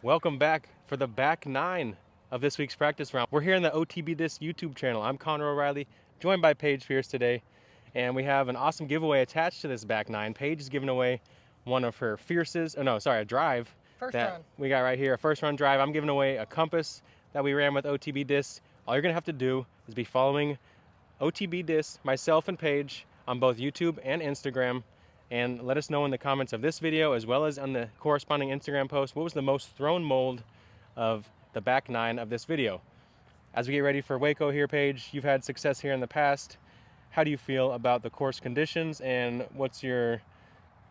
Welcome back for the back nine of this week's practice round. We're here in the OTB Disc YouTube channel. I'm Connor O'Reilly, joined by Paige Pierce today, and we have an awesome giveaway attached to this back nine. Paige is giving away one of her Fierces, a drive that we got right here, a first run drive. I'm giving away a compass that we ran with OTB Disc. All you're gonna have to do is be following OTB Disc, myself and Paige, on both YouTube and Instagram, and let us know in the comments of this video as well as on the corresponding Instagram post what was the most thrown mold of the back nine of this video. As we get ready for Waco here, Paige, you've had success here in the past. How do you feel about the course conditions, and what's your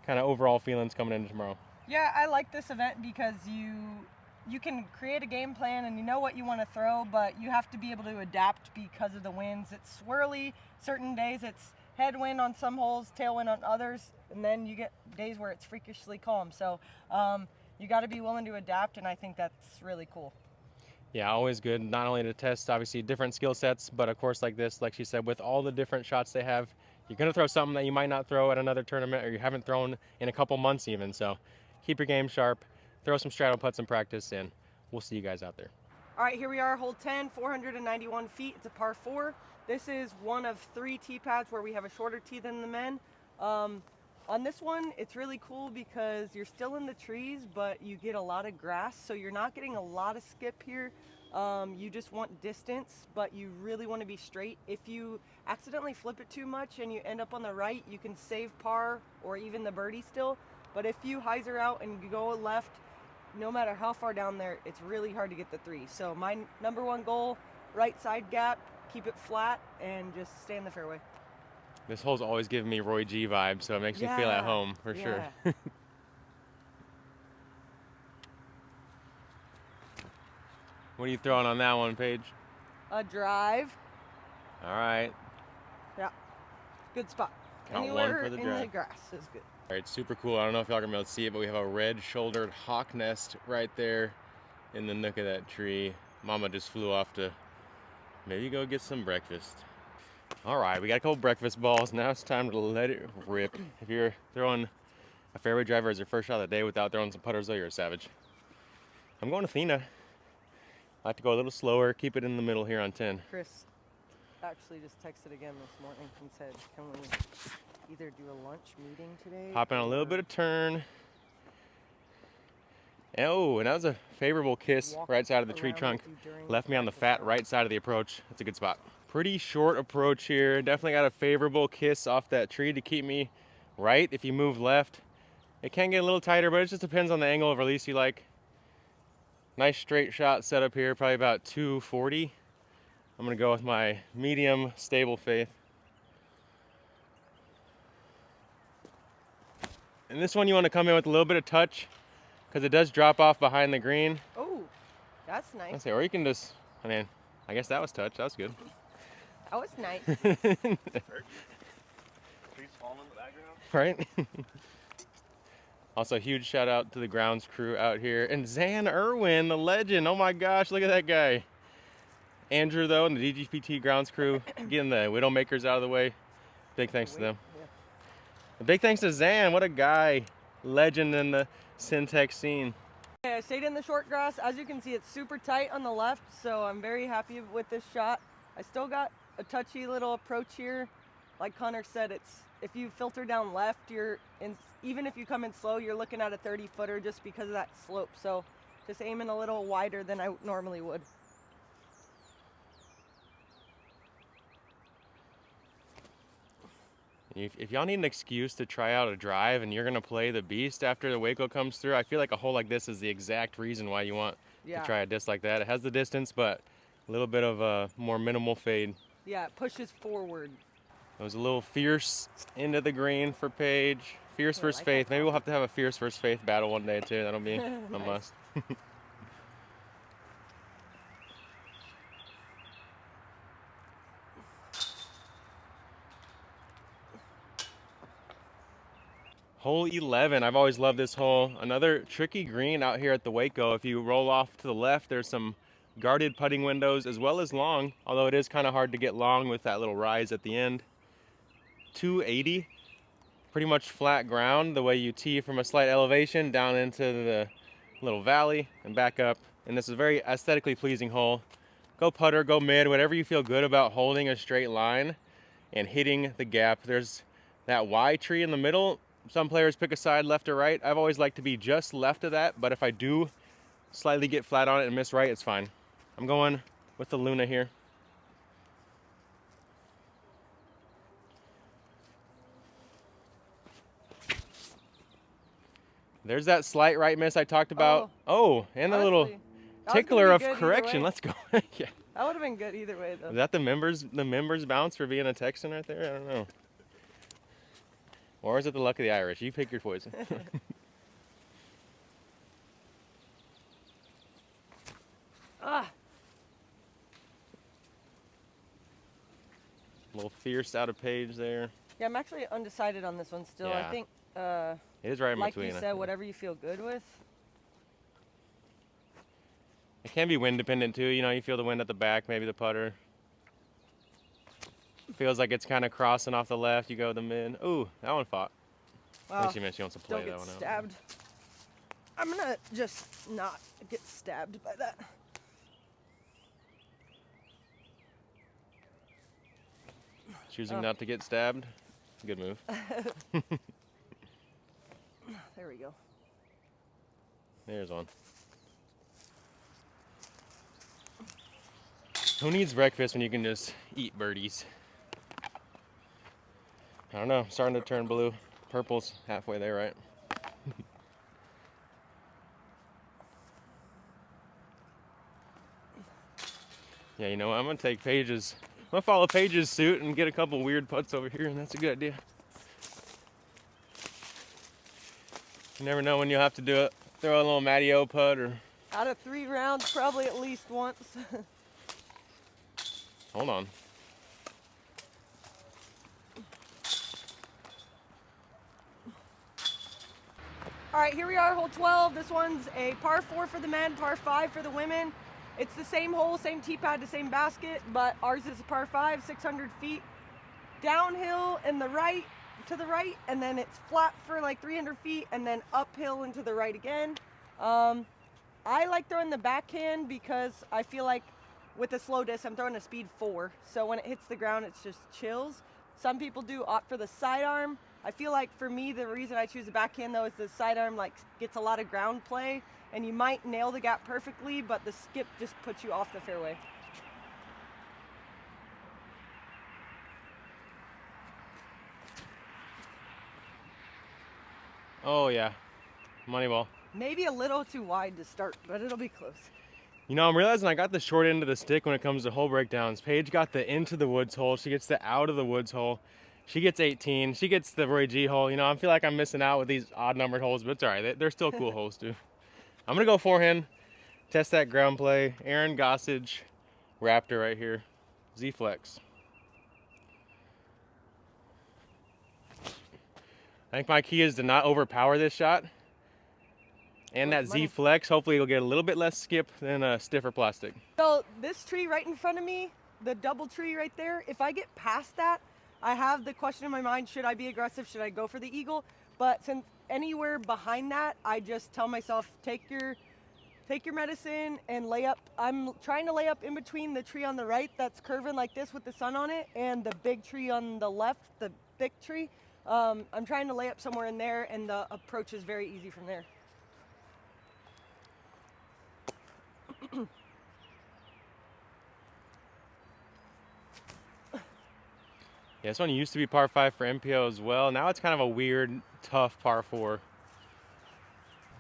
kind of overall feelings coming into tomorrow? Yeah, I like this event because you can create a game plan and you know what you want to throw, but you have to be able to adapt because of the winds. It's swirly certain days, it's headwind on some holes, tailwind on others, and then you get days where it's freakishly calm. So you got to be willing to adapt, and I think that's really cool. Yeah, always good, not only to test obviously different skill sets, but a course like this, like she said, with all the different shots they have, you're going to throw something that you might not throw at another tournament or you haven't thrown in a couple months even. So keep your game sharp, throw some straddle putts in practice, and we'll see you guys out there. All right, here we are, hole 10, 491 feet. It's a par 4. This is one of 3 tee pads where we have a shorter tee than the men. On this one, it's really cool because you're still in the trees, but you get a lot of grass, so you're not getting a lot of skip here. You just want distance, but you really want to be straight. If you accidentally flip it too much and you end up on the right, you can save par or even the birdie still. But if you hyzer out and you go left, no matter how far down there, it's really hard to get the 3. So my number 1 goal, right side gap, keep it flat, and just stay in the fairway. This hole's always giving me Roy G vibes, so it makes me feel at home for sure. What are you throwing on that one, Paige? A drive. All right. Yeah, good spot. Count Anywhere one for the in drive. the grass is good. All right, super cool. I don't know if y'all are gonna be able to see it, but we have a red-shouldered hawk nest right there in the nook of that tree. Mama just flew off to maybe go get some breakfast. All right, we got a couple breakfast balls. Now it's time to let it rip. If you're throwing a fairway driver as your first shot of the day without throwing some putters, though, you're a savage. I'm going Athena. I like to go a little slower, keep it in the middle here on 10. Chris actually just texted again this morning and said, can we either do a lunch meeting today? Hop in a little bit of turn. Oh, and that was a favorable kiss right side of the tree trunk. Left me on the fat right side of the approach. That's a good spot. Pretty short approach here. Definitely got a favorable kiss off that tree to keep me right. If you move left, it can get a little tighter, but it just depends on the angle of release you like. Nice straight shot set up here, probably about 240. I'm gonna go with my medium stable faith. And this one you want to come in with a little bit of touch because it does drop off behind the green. Oh, that's nice. Let's see, or you can just, I guess that was touch. That was good. That was nice. Trees falling in the background. Right? Also, huge shout out to the grounds crew out here. And Zan Irwin, the legend. Oh my gosh, look at that guy. Andrew, though, and the DGPT grounds crew getting the Widowmakers out of the way. Big thanks to them. Yeah. And big thanks to Zan. What a guy. Legend in the Syntex scene. I stayed in the short grass. As you can see, it's super tight on the left, so I'm very happy with this shot. I still got a touchy little approach here. Like Connor said, it's if you filter down left, even if you come in slow, you're looking at a 30-footer just because of that slope. So just aiming a little wider than I normally would. If y'all need an excuse to try out a drive and you're going to play the beast after the Waco comes through, I feel like a hole like this is the exact reason why you want to try a disc like that. It has the distance, but a little bit of a more minimal fade. Yeah, it pushes forward. It was a little fierce into the green for Paige. Fierce versus faith. Maybe we'll have to have a fierce versus faith battle one day too. That'll be a must. Hole 11, I've always loved this hole. Another tricky green out here at the Waco. If you roll off to the left, there's some guarded putting windows as well as long, although it is kind of hard to get long with that little rise at the end. 280, pretty much flat ground, the way you tee from a slight elevation down into the little valley, and back up. And this is a very aesthetically pleasing hole. Go putter, go mid, whatever you feel good about holding a straight line and hitting the gap. There's that Y tree in the middle. Some players pick a side left or right. I've always liked to be just left of that, but if I do slightly get flat on it and miss right, it's fine. I'm going with the Luna here. There's that slight right miss I talked about. Oh, and a little tickler of correction. Let's go. Yeah. That would have been good either way, though. Is that the members bounce for being a Texan right there? I don't know. Or is it the luck of the Irish? You pick your poison. Ah. A little fierce out of Paige there. Yeah, I'm actually undecided on this one still. Yeah. I think, it is right in like between. you said, whatever you feel good with. It can be wind dependent too. You know, you feel the wind at the back, maybe the putter. Feels like it's kind of crossing off the left. You go the mid. Ooh, that one fought. Wow. I think she meant she wants to play Don't that get one out. stabbed. I'm gonna just not get stabbed by that. Choosing not to get stabbed. Good move. There we go. There's one. Who needs breakfast when you can just eat birdies? I don't know. Starting to turn blue. Purple's halfway there, right? Yeah, you know what? I'm going to take Paige's. I'm going to follow Paige's suit and get a couple weird putts over here, and that's a good idea. You never know when you'll have to do it. Throw a little Matty O putt or... Out of 3 rounds, probably at least once. Hold on. All right, here we are, hole 12. This one's a par 4 for the men, par 5 for the women. It's the same hole, same tee pad, the same basket, but ours is a par 5, 600 feet. Downhill and to the right, and then it's flat for like 300 feet, and then uphill and to the right again. I like throwing the backhand because I feel like with a slow disc, I'm throwing a speed 4. So when it hits the ground, it's just chills. Some people do opt for the sidearm. I feel like for me, the reason I choose the backhand though is the sidearm like gets a lot of ground play, and you might nail the gap perfectly, but the skip just puts you off the fairway. Oh, yeah. Money ball. Maybe a little too wide to start, but it'll be close. You know, I'm realizing I got the short end of the stick when it comes to hole breakdowns. Paige got the into the woods hole. She gets the out of the woods hole. She gets 18. She gets the Roy G hole. You know, I feel like I'm missing out with these odd numbered holes, but it's all right. They're still cool holes, too. I'm going to go forehand, test that ground play. Aaron Gossage, Raptor right here. Z-Flex. I think my key is to not overpower this shot. And that Z-Flex, hopefully it'll get a little bit less skip than a stiffer plastic. So this tree right in front of me, the double tree right there, if I get past that, I have the question in my mind, should I be aggressive? Should I go for the eagle? But since anywhere behind that, I just tell myself, take your medicine and lay up. I'm trying to lay up in between the tree on the right that's curving like this with the sun on it and the big tree on the left, the thick tree. I'm trying to lay up somewhere in there, and the approach is very easy from there. Yeah, this one used to be par 5 for MPO as well. Now it's kind of a weird, tough par 4.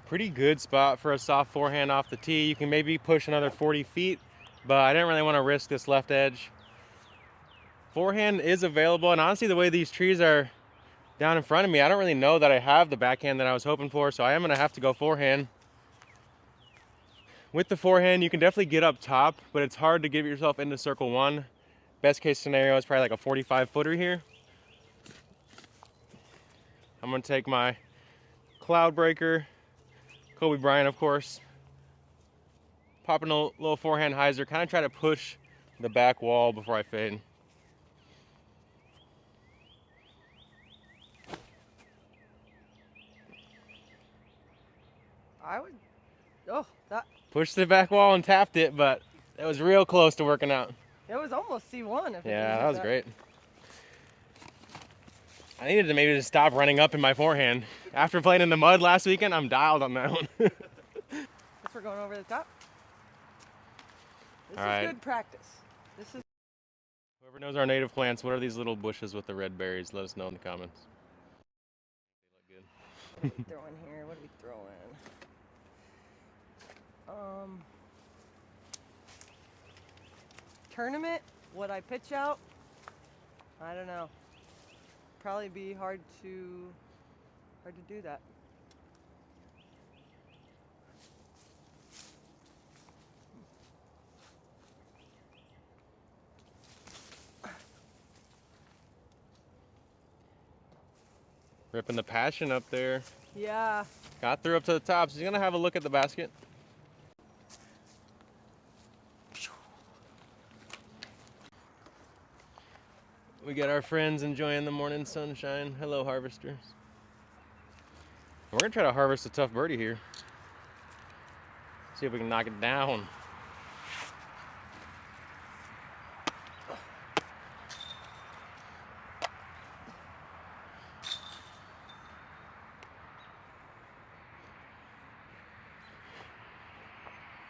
Pretty good spot for a soft forehand off the tee. You can maybe push another 40 feet, but I didn't really want to risk this left edge. Forehand is available, and honestly, the way these trees are down in front of me, I don't really know that I have the backhand that I was hoping for, so I am going to have to go forehand. With the forehand, you can definitely get up top, but it's hard to get yourself into circle 1. Best case scenario is probably like a 45 footer here. I'm going to take my cloud breaker, Kobe Bryant, of course. Popping a little forehand hyzer, kind of try to push the back wall before I fade. Oh, that Pushed the back wall and tapped it, but it was real close to working out. it was almost C1 if it Yeah, didn't that hit was great. I needed to maybe just stop running up in my forehand. After playing in the mud last weekend, I'm dialed on that one. Guess we're going over the top. This All is right. good practice. This is Whoever knows our native plants, what are these little bushes with the red berries? Let us know in the comments. They look good. what are we throwing here? What are we throwing? Tournament? Would I pitch out? I don't know. Probably be hard to do that. Ripping the passion up there. Yeah. Got through up to the top. So he's gonna have a look at the basket. We got our friends enjoying the morning sunshine. Hello, harvesters. We're gonna try to harvest a tough birdie here. See if we can knock it down.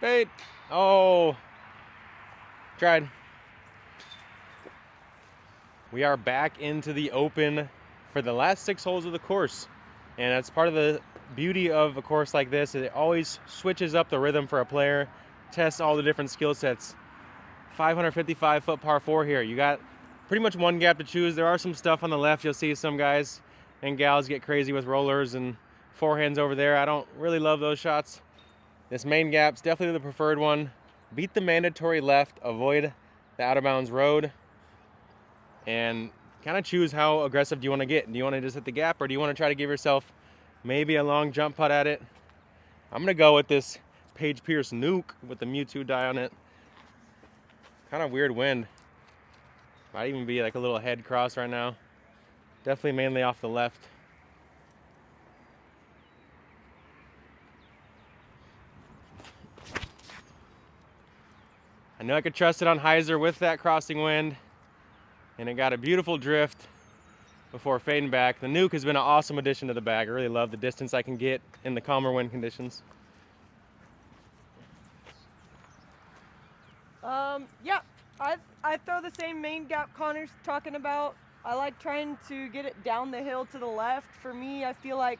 Bait. Oh. Tried. We are back into the open for the last 6 holes of the course. And that's part of the beauty of a course like this. It always switches up the rhythm for a player, tests all the different skill sets. 555-foot par 4 here. You got pretty much one gap to choose. There are some stuff on the left. You'll see some guys and gals get crazy with rollers and forehands over there. I don't really love those shots. This main gap's definitely the preferred one. Beat the mandatory left, avoid the out of bounds road, and kind of choose how aggressive do you want to get. Do you want to just hit the gap, or do you want to try to give yourself maybe a long jump putt at it? I'm going to go with this Paige Pierce Nuke with the Mewtwo die on it. Kind of weird wind. Might even be like a little head cross right now. Definitely mainly off the left. I know I could trust it on hyzer with that crossing wind, and it got a beautiful drift before fading back. The Nuke has been an awesome addition to the bag. I really love the distance I can get in the calmer wind conditions. Yeah, I throw the same main gap Connor's talking about. I like trying to get it down the hill to the left. For me, I feel like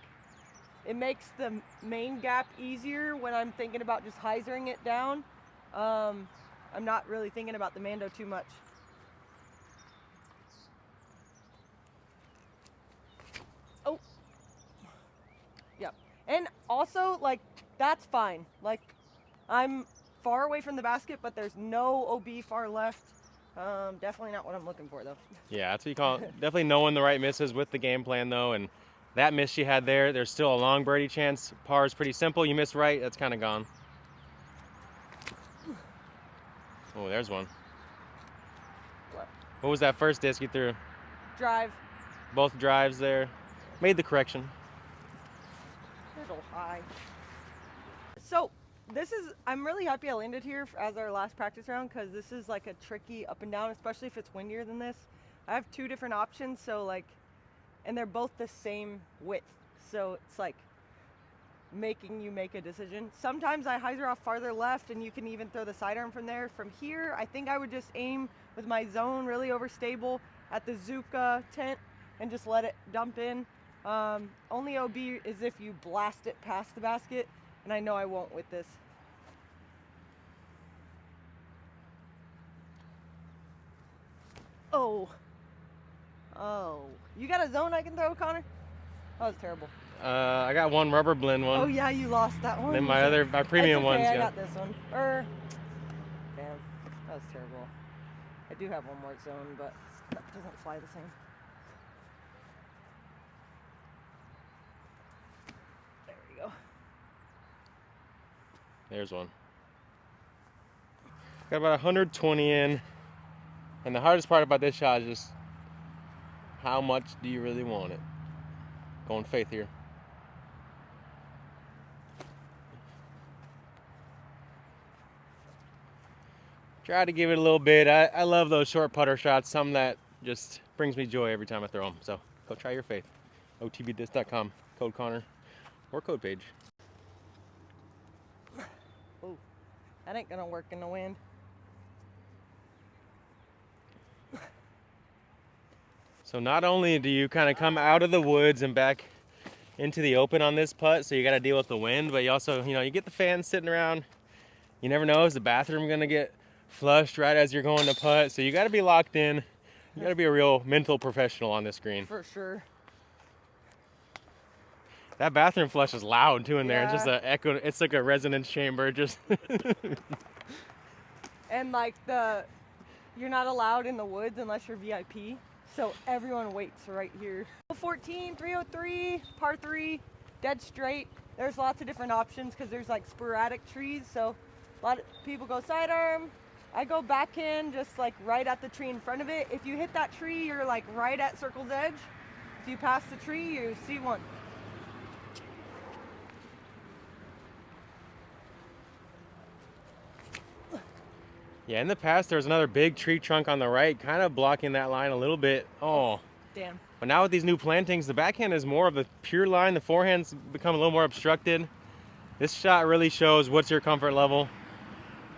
it makes the main gap easier when I'm thinking about just hyzering it down. I'm not really thinking about the Mando too much. Oh, yeah. And also, like, that's fine. Like, I'm far away from the basket, but there's no OB far left. Definitely not what I'm looking for, though. Yeah, that's what you call it. Definitely knowing the right misses with the game plan, though. And that miss she had there, there's still a long birdie chance. Par is pretty simple. You miss right, that's kind of gone. Oh, there's one. What was that first disc you threw? Drive. Both drives there. Made the correction. Little high. So I'm really happy I landed here as our last practice round, because this is like a tricky up and down, especially if it's windier than this. I have 2 different options, so like, and they're both the same width. So it's like making you make a decision. Sometimes I hyzer off farther left and you can even throw the sidearm from there. From here, I think I would just aim with my zone really overstable at the Zuka tent and just let it dump in. Only OB is if you blast it past the basket, and I know I won't with this. Oh. Oh. You got a zone I can throw, Connor? That was terrible. I got one rubber blend one. Oh yeah, you lost that one. Then my premium okay, ones. I got this one. Damn, that was terrible. I do have one more zone, but that doesn't fly the same. There we go. There's one. Got about 120 in. And the hardest part about this shot is just how much do you really want it? Going faith here. Try to give it a little bit. I love those short putter shots, something that just brings me joy every time I throw them. So go try your faith. OTBDisc.com, code Connor, or code Paige. Oh, that ain't gonna work in the wind. So not only do you kind of come out of the woods and back into the open on this putt, so you got to deal with the wind, but you also, you get the fans sitting around. You never know, is the bathroom gonna get flushed right as you're going to putt? So you got to be locked in. You got to be a real mental professional on this green. For sure. That bathroom flush is loud too in there. It's just Yeah. a echo. It's like a resonance chamber. Just. And like you're not allowed in the woods unless you're VIP. So everyone waits right here. 14, 303, par 3, dead straight. There's lots of different options because there's like sporadic trees. So a lot of people go sidearm. I go back in just like right at the tree in front of it. If you hit that tree, you're like right at circle's edge. If you pass the tree, you see one. Yeah, in the past there was another big tree trunk on the right, kind of blocking that line a little bit. Oh. Damn. But now with these new plantings, the backhand is more of a pure line. The forehand's become a little more obstructed. This shot really shows what's your comfort level.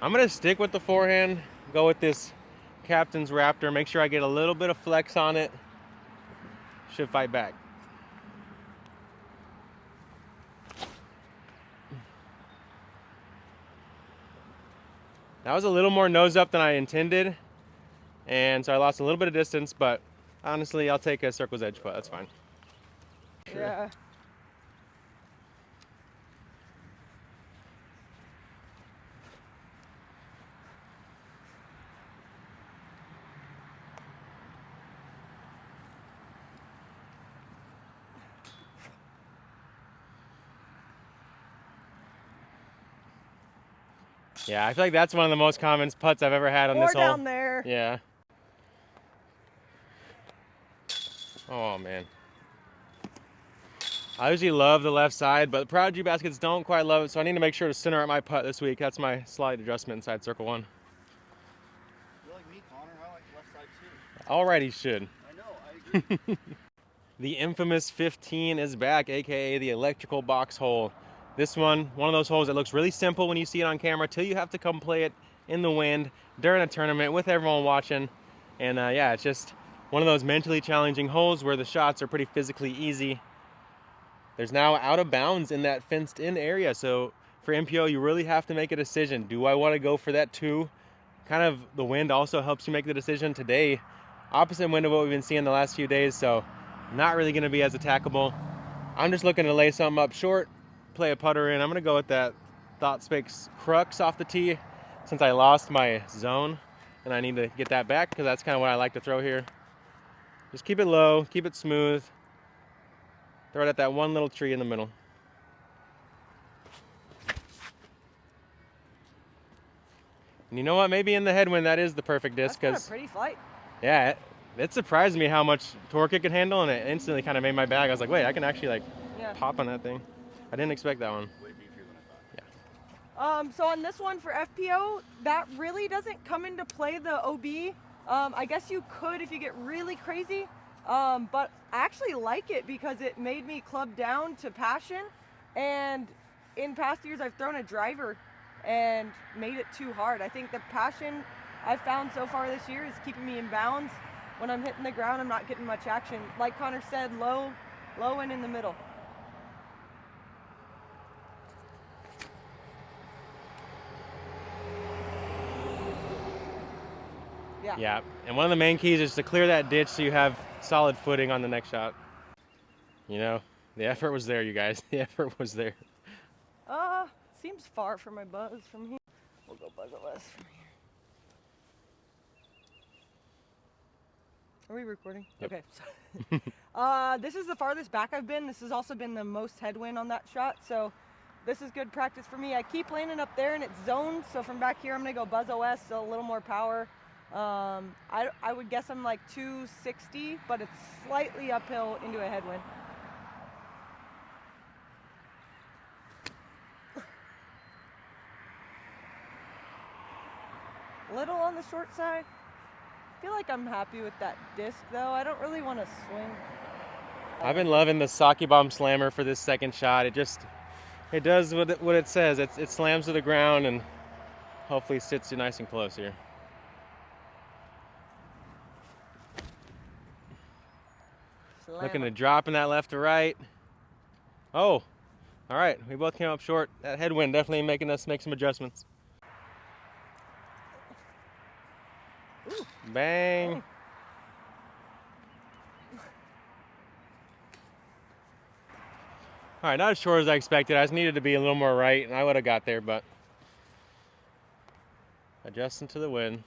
I'm gonna stick with the forehand, go with this Captain's Raptor, make sure I get a little bit of flex on it. Should fight back. That was a little more nose up than I intended, and so I lost a little bit of distance, but honestly, I'll take a circle's edge putt. That's fine. Sure. Yeah. Yeah, I feel like that's one of the most common putts I've ever had on this hole. Or down there. Yeah. Oh, man. I usually love the left side, but the Prodigy baskets don't quite love it, so I need to make sure to center out my putt this week. That's my slight adjustment inside circle one. You're like me, Connor. I like the left side too. Alrighty, should. I know, I agree. The infamous 15 is back, aka the electrical box hole. This one of those holes that looks really simple when you see it on camera, till you have to come play it in the wind during a tournament with everyone watching. And yeah, it's just one of those mentally challenging holes where the shots are pretty physically easy. There's now out of bounds in that fenced in area, so for MPO you really have to make a decision. Do I want to go for that 2? Kind of the wind also helps you make the decision today. Opposite wind of what we've been seeing the last few days, so not really going to be as attackable. I'm just looking to lay something up short, play a putter in. I'm going to go with that Thought Space Crux off the tee since I lost my zone and I need to get that back because that's kind of what I like to throw here. Just keep it low, keep it smooth. Throw it at that one little tree in the middle. And you know what? Maybe in the headwind that is the perfect disc. That's a pretty flight. Yeah, it surprised me how much torque it could handle, and it instantly kind of made my bag. I was like, wait, I can actually pop on that thing. I didn't expect that one. Way beefier than I thought. Yeah. So on this one for FPO, that really doesn't come into play the OB. I guess you could if you get really crazy, but I actually like it because it made me club down to passion, and in past years I've thrown a driver and made it too hard. I think the passion I've found so far this year is keeping me in bounds. When I'm hitting the ground, I'm not getting much action. Like Connor said, low and in the middle. Yeah, and one of the main keys is to clear that ditch so you have solid footing on the next shot. You know, the effort was there, you guys. The effort was there. Seems far for my buzz from here. We'll go buzz it less from here. Are we recording? Yep. Okay. This is the farthest back I've been. This has also been the most headwind on that shot, so this is good practice for me. I keep landing up there and it's zoned, so from back here I'm gonna go buzz OS, so a little more power. I would guess I'm like 260, but it's slightly uphill into a headwind. little on the short side. I feel like I'm happy with that disc though. I don't really want to swing. I've been loving the Sake Bomb Slammer for this second shot. It does what it says. It slams to the ground and hopefully sits you nice and close here. Looking to drop in that left to right. Oh, all right. We both came up short. That headwind definitely making us make some adjustments. Ooh. Bang. All right, not as short as I expected. I just needed to be a little more right, and I would have got there, but adjusting to the wind.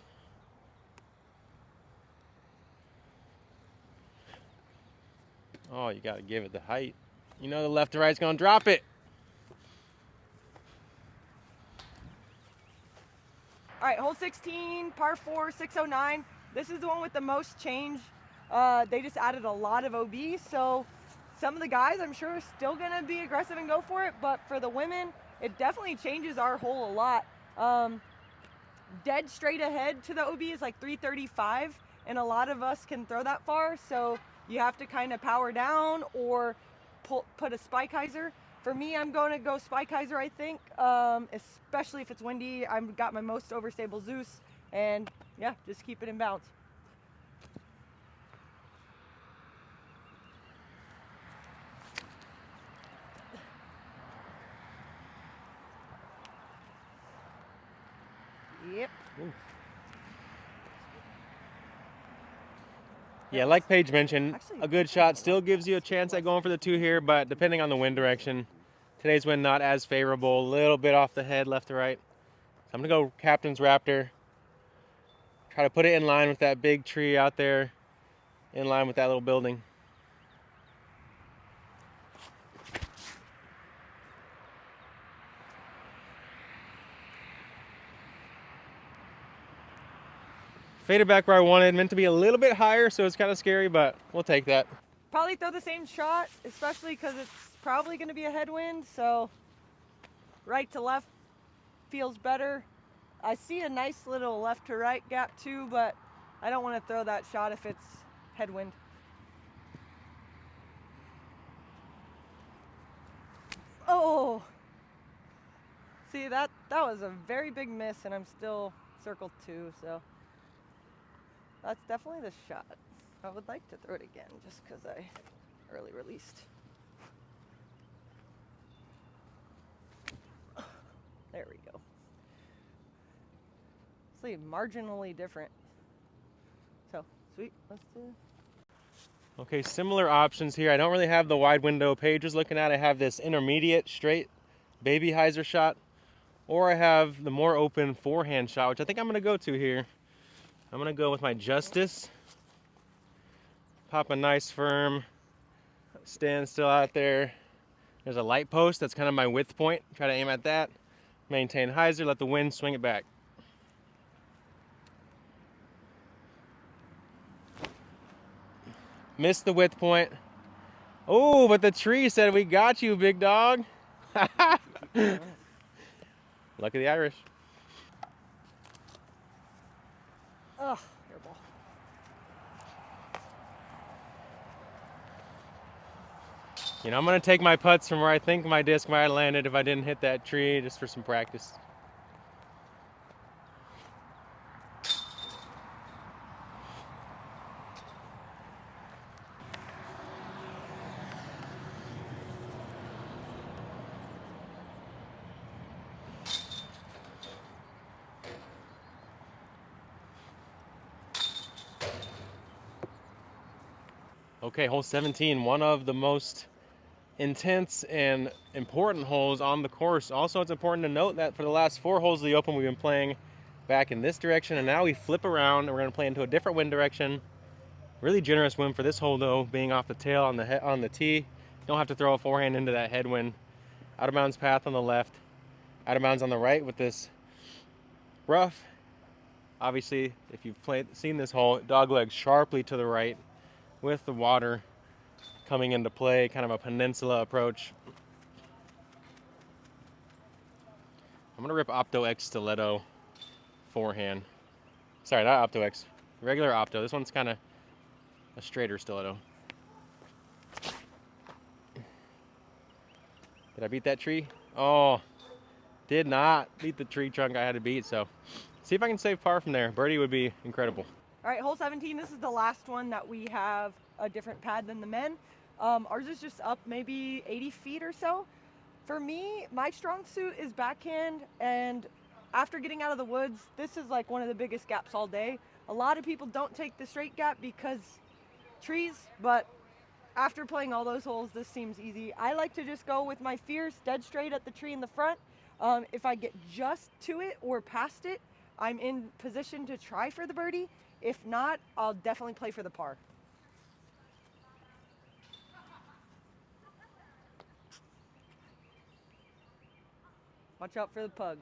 Oh, you got to give it the height. You know the left to right's going to drop it. All right, hole 16, par 4, 609. This is the one with the most change. They just added a lot of OB, so some of the guys I'm sure are still gonna be aggressive and go for it, but for the women, it definitely changes our hole a lot. Dead straight ahead to the OB is like 335, and a lot of us can throw that far, so you have to kind of power down or put a spike hyzer. For me, I'm going to go spike hyzer, I think, especially if it's windy. I've got my most overstable Zeus, and yeah, just keep it in bounds. Yep. Ooh. Yeah, like Paige mentioned, a good shot still gives you a chance at going for the 2 here, but depending on the wind direction, today's wind not as favorable, a little bit off the head, left to right. So I'm gonna go Captain's Raptor. Try to put it in line with that big tree out there, in line with that little building. Faded back where I wanted, meant to be a little bit higher, so it's kind of scary, but we'll take that. Probably throw the same shot, especially because it's probably going to be a headwind, so right to left feels better. I see a nice little left to right gap too, but I don't want to throw that shot if it's headwind. Oh! See, that was a very big miss, and I'm still circle 2, so that's definitely the shot. I would like to throw it again just because I early released. There we go. See, marginally different. So, sweet, let's do it. Okay, similar options here. I don't really have the wide window Paige was looking at. I have this intermediate straight baby hyzer shot, or I have the more open forehand shot, which I think I'm gonna go to here. I'm gonna go with my Justice. Pop a nice firm, stand still out there. There's a light post, that's kind of my width point. Try to aim at that. Maintain hyzer, let the wind swing it back. Missed the width point. Oh, but the tree said we got you, big dog. Lucky the Irish. Ugh, airball. You know, I'm gonna take my putts from where I think my disc might have landed if I didn't hit that tree, just for some practice. Okay, hole 17, one of the most intense and important holes on the course. Also, it's important to note that for the last 4 holes of the Open, we've been playing back in this direction, and now we flip around and we're gonna play into a different wind direction. Really generous wind for this hole though, being off the tail on the tee. Don't have to throw a forehand into that headwind. Out of bounds path on the left, out of bounds on the right with this rough. Obviously, if you've seen this hole, dog leg sharply to the right with the water coming into play, kind of a peninsula approach. I'm gonna rip Opto X Stiletto forehand. Sorry, not Opto-X. Regular Opto. This one's kind of a straighter stiletto. Did I beat that tree? Oh, did not beat the tree trunk I had to beat. So, see if I can save par from there. Birdie would be incredible. All right, hole 17. This is the last one that we have a different pad than the men. Ours is just up maybe 80 feet or so. For me, my strong suit is backhand, and after getting out of the woods, this is like one of the biggest gaps all day. A lot of people don't take the straight gap because trees, but after playing all those holes, this seems easy. I like to just go with my fierce dead straight at the tree in the front. If I get just to it or past it, I'm in position to try for the birdie. If not, I'll definitely play for the par. Watch out for the pug.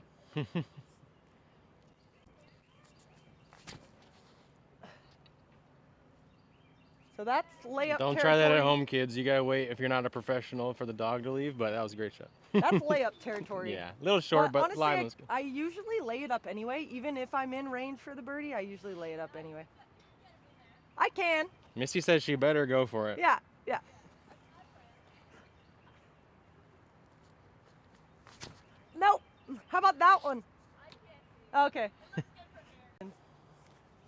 So that's layup Don't territory. try that at home, kids. You gotta wait if you're not a professional for the dog to leave, but that was a great shot. That's layup territory. Yeah, a little short, but honestly, line was good. I usually lay it up anyway. Even if I'm in range for the birdie, I usually lay it up anyway. I can. Missy says she better go for it. Yeah, yeah. Nope. How about that one? Okay.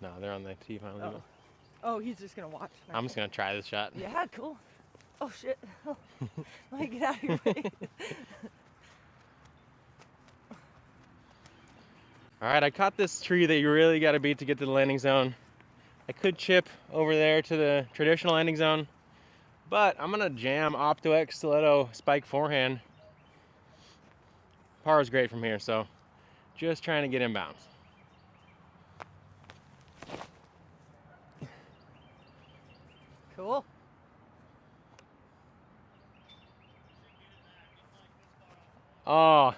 No, they're on the tee finally. Oh. Oh, he's just gonna watch. I'm just gonna try this shot. Yeah, cool. Oh shit. Let me get out of your way. All right, I caught this tree that you really got to beat to get to the landing zone. I could chip over there to the traditional landing zone, but I'm gonna jam Opto-X stiletto spike forehand. Par is great from here, so just trying to get inbounds. Cool. Oh,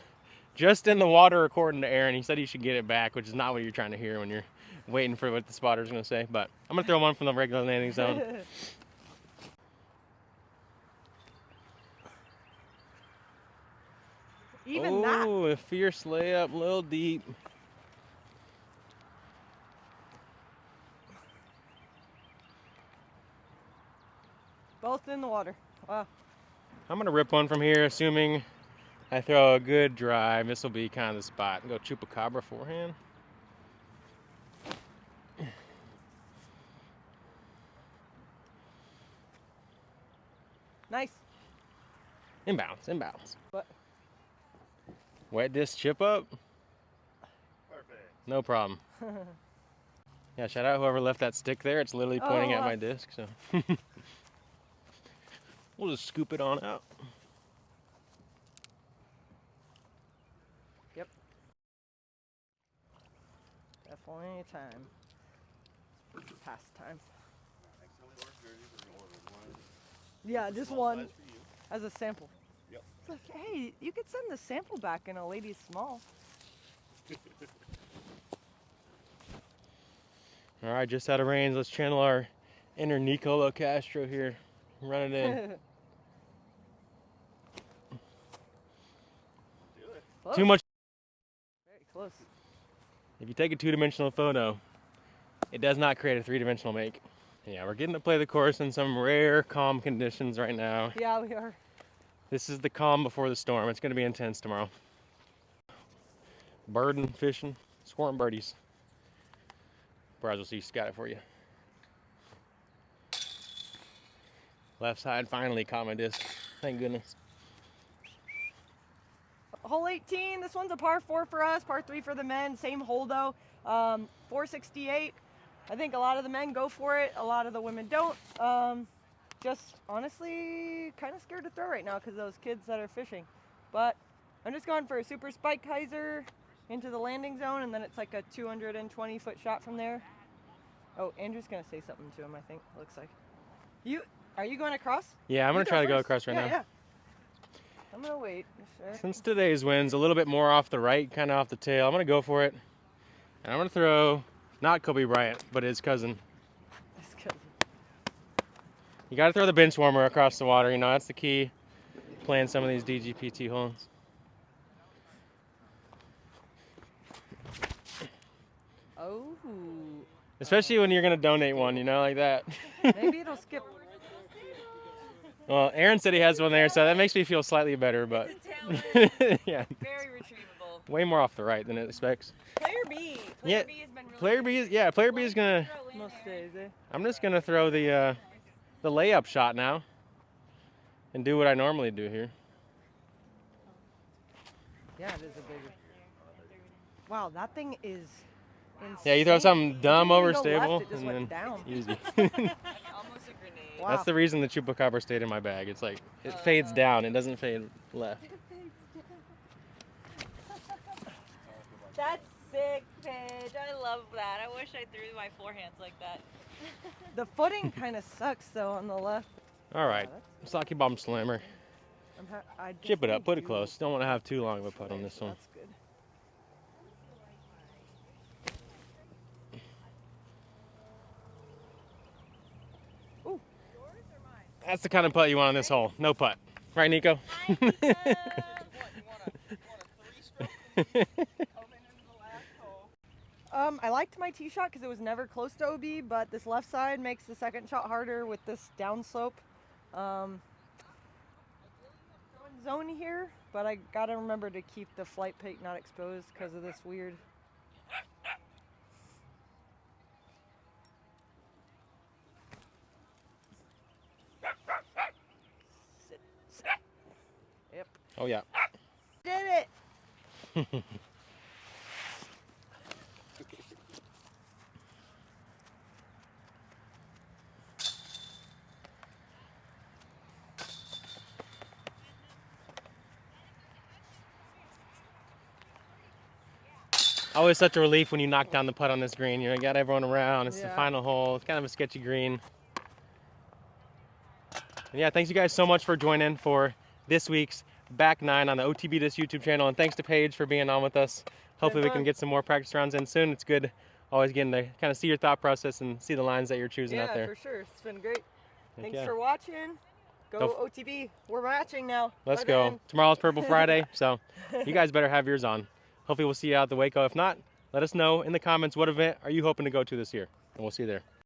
just in the water according to Aaron. He said he should get it back, which is not what you're trying to hear when you're waiting for what the spotter's going to say. But I'm going to throw one from the regular landing zone. Even that. Oh, a fierce layup, a little deep. Both in the water. Wow. I'm going to rip one from here, assuming I throw a good drive. This will be kind of the spot. Go Chupacabra forehand. Nice. Inbounds, inbounds. But Wet disc chip up. Perfect. No problem. Yeah, shout out whoever left that stick there. It's literally pointing Oh, at wow. my disc, so. We'll just scoop it on out. Yep. Definitely time. Past time. Yeah, just one as a sample. Yep. It's like, hey, you could send the sample back in a lady's small. All right, just out of range. Let's channel our inner Nicolo Castro here. Run it in. Close. Too much. Very close. If you take a two-dimensional photo, it does not create a three-dimensional make. Yeah, we're getting to play the course in some rare calm conditions right now. Yeah, we are. This is the calm before the storm. It's going to be intense tomorrow. Birding, fishing, scoring birdies. Brazos East got it for you. Left side finally caught my disc. Thank goodness. Hole 18, this one's a par 4 for us, par 3 for the men, same hole though. 468. I think a lot of the men go for it, a lot of the women don't. Just honestly kind of scared to throw right now because those kids that are fishing. But I'm just going for a super spike hyzer into the landing zone, and then it's like a 220-foot shot from there. Oh, Andrew's gonna say something to him, I think, looks like. Are you going across? Yeah, I'm going to try to go first. across right now. Yeah. I'm gonna wait. Sure. Since today's wind's a little bit more off the right, kind of off the tail, I'm going to go for it. And I'm going to throw, not Kobe Bryant, but his cousin. That's good. You got to throw the bench warmer across the water. You know, that's the key. Playing some of these DGPT holes. Oh. Especially when you're gonna donate one, you know, like that. Maybe it'll skip. Well, Aaron said he has one there, so that makes me feel slightly better, but yeah, Very retrievable. way more off the right than it expects. Player B. Yeah, Player B has been really Player good. B is, yeah, Player B is gonna. Throw in Most there. days, eh? I'm just gonna throw the layup shot now, and do what I normally do here. Yeah, it is a big. Wow, that thing is insane. Yeah, you throw something It dumb didn't even go overstable, left, it just and went then down. easy. Almost a grenade. Wow. That's the reason the chupacabra stayed in my bag. It's like it fades down, it doesn't fade left. That's sick, Paige. I love that. I wish I threw my forehands like that. The footing kind of sucks though on the left. All right, Sake Bomb Slammer. I just Chip it up, need put it to- close. Don't want to have too long of a putt on this one. That's good. Ooh. That's the kind of putt you want on this hole. No putt. Right, Nico? I liked my tee shot because it was never close to OB, but this left side makes the second shot harder with this downslope. Throwing zone here, but I gotta remember to keep the flight plate not exposed because of this weird. Sit, sit. Yep. Oh, yeah. Did it! Always such a relief when you knock down the putt on this green. You know, you got everyone around. It's the Yeah. final hole. It's kind of a sketchy green. And yeah, thanks you guys so much for joining for this week's Back 9 on the OTB This YouTube channel. And thanks to Paige for being on with us. Hopefully we can fun. get some more practice rounds in soon. It's good always getting to kind of see your thought process and see the lines that you're choosing out Yeah, there. for sure. It's been great. Heck Thanks yeah. for watching. Go Go OTB. We're matching now. Let's By go. then. Tomorrow's Purple Friday, so you guys better have yours on. Hopefully we'll see you out at the Waco. If not, let us know in the comments what event are you hoping to go to this year, and we'll see you there.